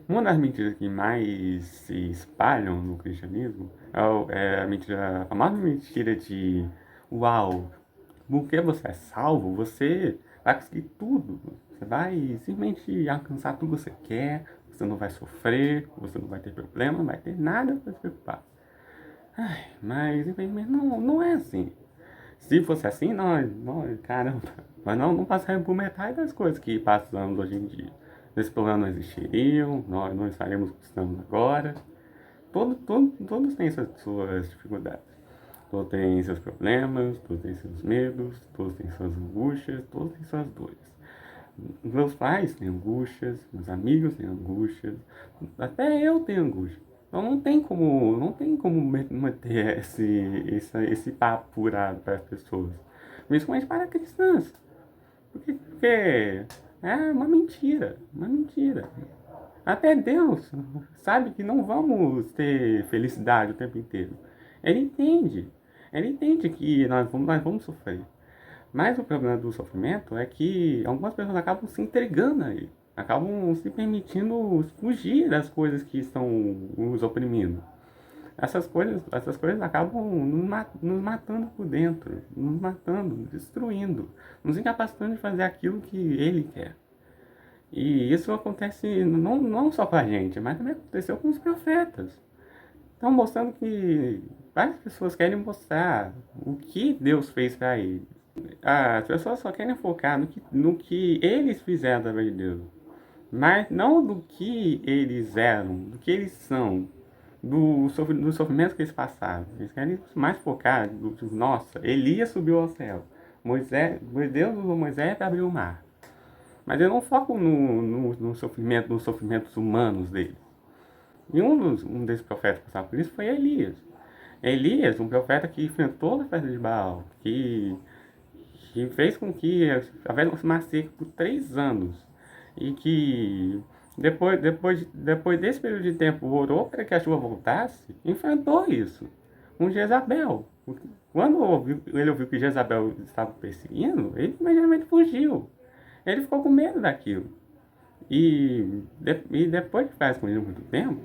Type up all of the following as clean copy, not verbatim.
Uma das mentiras que mais se espalham no cristianismo é a mentira, a famosa mentira de uau, porque você é salvo, você vai conseguir tudo. Você vai simplesmente alcançar tudo que você quer, você não vai sofrer, você não vai ter problema, não vai ter nada para se preocupar. Ai, mas infelizmente não é assim. Se fosse assim, nós caramba, mas não passaríamos por metade das coisas que passamos hoje em dia. Esses problemas não existiriam, nós não estaríamos o que estamos agora. Todos têm suas dificuldades. Todos têm seus problemas, todos têm seus medos, todos têm suas angústias, todos têm suas dores. Meus pais têm angústias, meus amigos têm angústias, até eu tenho angústia. Então não tem como manter esse papo furado para as pessoas. Principalmente para cristãs. Porque é uma mentira, uma mentira. Até Deus sabe que não vamos ter felicidade o tempo inteiro. Ele entende. Ele entende que nós vamos sofrer. Mas o problema do sofrimento é que algumas pessoas acabam se entregando a ele. Acabam se permitindo fugir das coisas que estão os oprimindo. Essas coisas acabam nos matando por dentro, nos matando, nos destruindo, nos incapacitando de fazer aquilo que ele quer. E isso acontece não só com a gente, mas também aconteceu com os profetas. Estão mostrando que várias pessoas querem mostrar o que Deus fez para eles. As pessoas só querem focar no que eles fizeram através de Deus, mas não do que eles eram, do que eles são, do sofrimento que eles passaram. Eles querem mais focar nossa, Elias subiu ao céu, Deus usou Moisés para abrir o mar. Mas eu não foco no sofrimento, nos sofrimentos humanos dele. E um desses profetas que passaram por isso foi Elias. Elias, um profeta que enfrentou a festa de Baal, que fez com que houvesse uma seca por 3 anos. E que depois desse período de tempo orou para que a chuva voltasse, enfrentou isso com Jezabel. Quando ele ouviu que Jezabel estava perseguindo, ele imediatamente fugiu. Ele ficou com medo daquilo. E depois de ficar escondido muito tempo,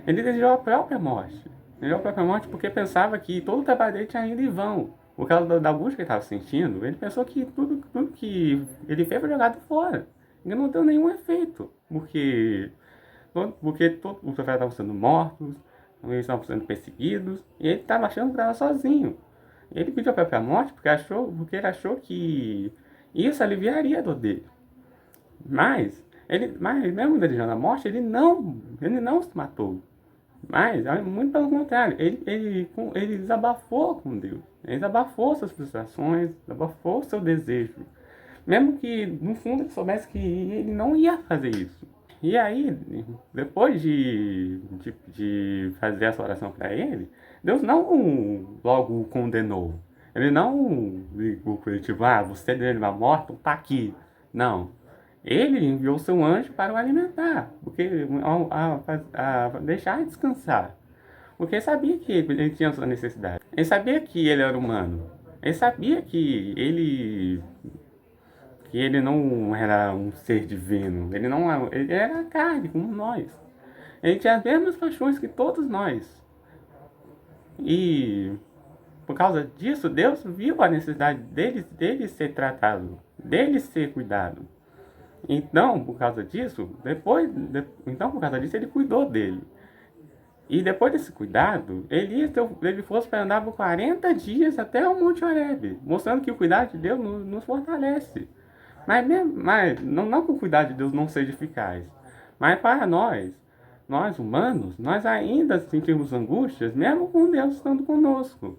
ele desejou a própria morte. Desejou a própria morte porque pensava que todo o trabalho dele tinha ido em vão. Por causa da angústia que ele estava sentindo, ele pensou que tudo que ele fez foi jogado fora. E não deu nenhum efeito. Porque todos os profetas estavam sendo mortos, eles estavam sendo perseguidos, e ele estava achando que estava sozinho. Ele pediu a própria morte porque ele achou que isso aliviaria a dor dele. Mas mesmo desejando a morte, ele não se matou. Mas, muito pelo contrário, ele desabafou com Deus. Ele desabafou suas frustrações, desabafou seu desejo. Mesmo que, no fundo, ele soubesse que ele não ia fazer isso. E aí, depois de fazer essa oração para ele, Deus não logo o condenou. Ele não ligou para ele, tipo, você dele uma morte, tá aqui. Não. Ele enviou seu anjo para o alimentar, porque a deixar descansar. Porque sabia que ele tinha sua necessidade. Ele sabia que ele era humano. Ele sabia que ele não era um ser divino. Ele era carne, como nós. Ele tinha as mesmas paixões que todos nós. E por causa disso, Deus viu a necessidade dele ser tratado, dele ser cuidado. Então, por causa disso, por causa disso, ele cuidou dele. E depois desse cuidado, ele fosse para andar por 40 dias até o Monte Horebe, mostrando que o cuidado de Deus nos fortalece. Mas não que o cuidado de Deus não seja eficaz, mas para nós humanos, nós ainda sentimos angústias, mesmo com Deus estando conosco.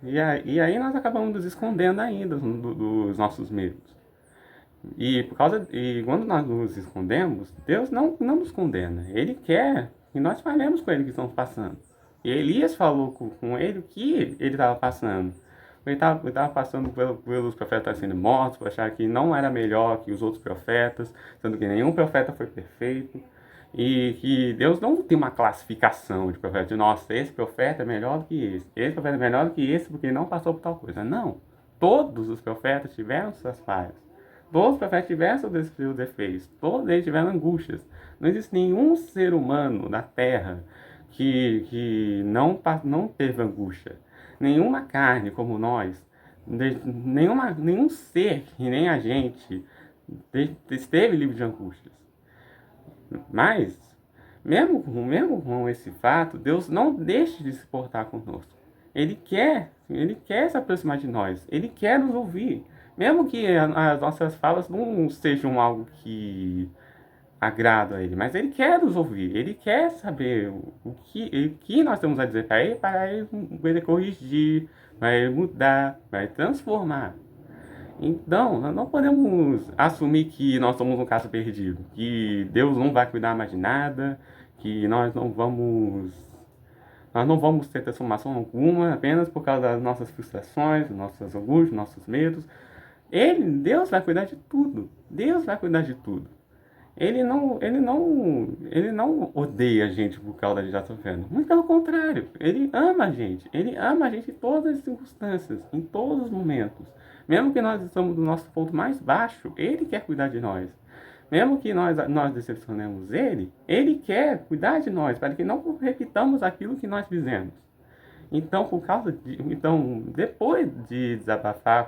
E aí nós acabamos nos escondendo ainda dos nossos medos. E quando nós nos escondemos, Deus não nos condena. Ele quer que nós falemos com ele o que estamos passando. E Elias falou com ele o que ele estava passando. Ele estava passando pelos profetas sendo mortos, por achar que não era melhor que os outros profetas, sendo que nenhum profeta foi perfeito. E que Deus não tem uma classificação de profeta, de nossa, esse profeta é melhor do que esse profeta é melhor do que esse porque ele não passou por tal coisa. Não. Todos os profetas tiveram suas falhas. Todos os profetas tiveram seus defeitos, todos eles tiveram angústias. Não existe nenhum ser humano na Terra que não teve angústia. Nenhuma carne como nós, nenhum ser que nem a gente esteve livre de angústias. Mas, mesmo com esse fato, Deus não deixa de se portar conosco. Ele quer se aproximar de nós, Ele quer nos ouvir. Mesmo que as nossas falas não sejam algo que agrada a Ele, mas Ele quer nos ouvir, Ele quer saber o que nós temos a dizer para ele corrigir, para Ele mudar, para Ele transformar. Então, nós não podemos assumir que nós somos um caso perdido, que Deus não vai cuidar mais de nada, que nós não vamos ter transformação alguma apenas por causa das nossas frustrações, nossas angústias, nossos medos. Deus vai cuidar de tudo. Deus vai cuidar de tudo. Ele não odeia a gente por causa de estar sofrendo. Muito pelo contrário, ele ama a gente. Ele ama a gente em todas as circunstâncias, em todos os momentos. Mesmo que nós estamos no nosso ponto mais baixo, ele quer cuidar de nós. Mesmo que nós decepcionemos ele quer cuidar de nós, para que não repitamos aquilo que nós fizemos. Então, depois de desabafar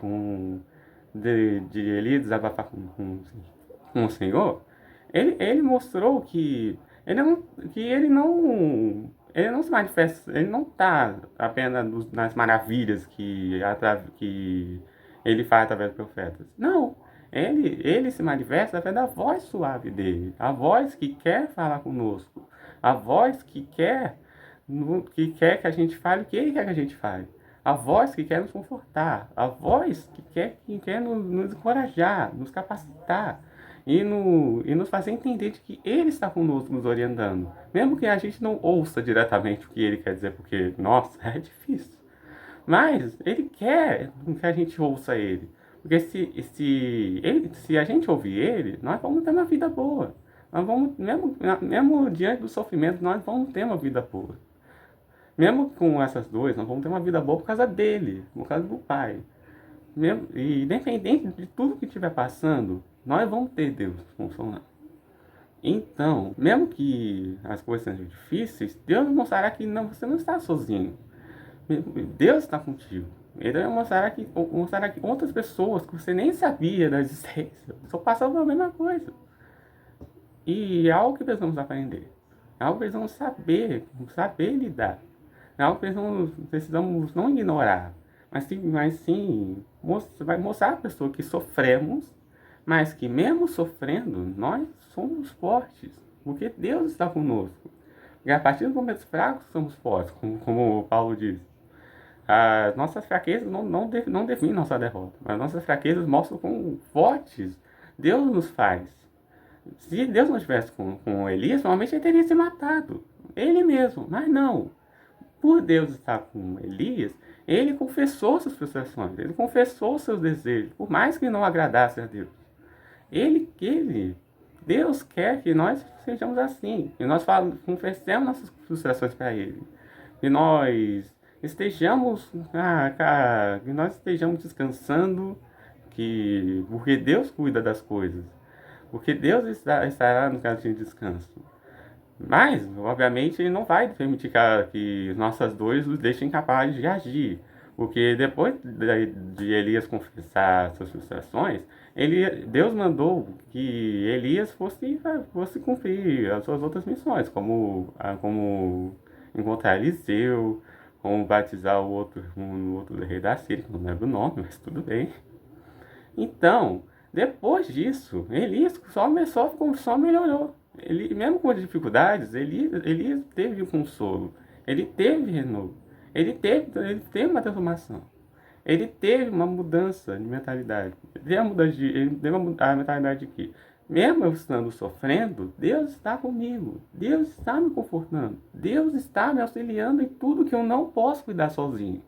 de Eli desabafar com o Senhor, ele mostrou que ele não se manifesta, ele não está apenas nas maravilhas que ele faz através dos profetas. Não, ele se manifesta através da voz suave dele, a voz que quer falar conosco, a voz que a gente fale o que ele quer que a gente fale. A voz que quer nos confortar, a voz que quer nos encorajar, nos capacitar e nos fazer entender de que Ele está conosco, nos orientando. Mesmo que a gente não ouça diretamente o que Ele quer dizer, porque, nossa, é difícil. Mas Ele quer que a gente ouça Ele. Porque se a gente ouvir Ele, nós vamos ter uma vida boa. Nós vamos, mesmo diante do sofrimento, nós vamos ter uma vida boa. Mesmo com essas duas, nós vamos ter uma vida boa por causa dele, por causa do Pai. E independente de tudo que estiver passando, nós vamos ter Deus funcionando. Então, mesmo que as coisas sejam difíceis, Deus mostrará que você não está sozinho. Deus está contigo. Ele vai mostrar que outras pessoas que você nem sabia da existência só passavam pela mesma coisa. E é algo que precisamos aprender. É algo que precisamos saber lidar. É algo que precisamos não ignorar, mas sim vai mostrar à pessoa que sofremos, mas que mesmo sofrendo, nós somos fortes, porque Deus está conosco. E a partir dos momentos fracos, somos fortes, como Paulo diz. As nossas fraquezas não definem nossa derrota, mas nossas fraquezas mostram quão fortes Deus nos faz. Se Deus não estivesse com Elias, normalmente ele teria se matado, ele mesmo, mas não. Por Deus estar com Elias, ele confessou suas frustrações, ele confessou seus desejos, por mais que não agradasse a Deus. Deus quer que nós sejamos assim, que nós confessemos nossas frustrações para Ele, que nós estejamos descansando, porque Deus cuida das coisas, porque Deus estará no caso de descanso. Mas, obviamente, ele não vai permitir que nossas dores os deixem capazes de agir. Porque depois de Elias confessar suas frustrações, Deus mandou que Elias fosse cumprir as suas outras missões, como encontrar Eliseu, como batizar um outro rei da Síria, que não lembro o nome, mas tudo bem. Então, depois disso, Elias só melhorou. Ele, mesmo com as dificuldades, ele teve o consolo, ele teve renovo, ele teve uma transformação, ele teve uma mudança de mentalidade. Ele teve a mentalidade de que, mesmo eu estando sofrendo, Deus está comigo, Deus está me confortando, Deus está me auxiliando em tudo que eu não posso cuidar sozinho.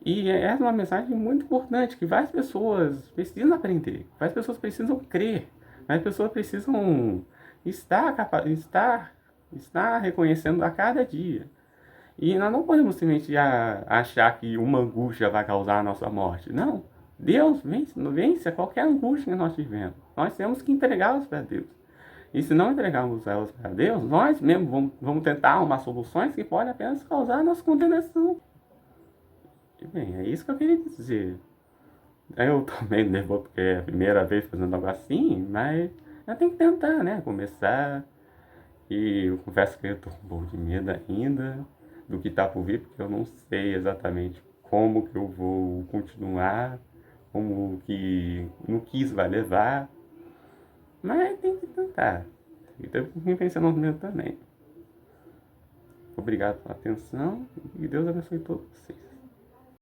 E essa é uma mensagem muito importante que várias pessoas precisam aprender, várias pessoas precisam crer, várias pessoas precisam estar reconhecendo a cada dia. E nós não podemos simplesmente achar que uma angústia vai causar a nossa morte. Não. Deus vence qualquer angústia que nós vivemos. Nós temos que entregá-las para Deus. E se não entregarmos elas para Deus, nós mesmos vamos tentar arrumar soluções que podem apenas causar a nossa condenação. E bem, é isso que eu queria dizer. Eu também nervoso porque é a primeira vez fazendo algo assim, mas eu tenho que tentar, né? Começar. E eu confesso que eu tô com um pouco de medo ainda do que tá por vir, porque eu não sei exatamente como que eu vou continuar, como que, no que isso vai levar, mas tem que tentar. E tem que pensar no meu também. Obrigado pela atenção e Deus abençoe todos vocês.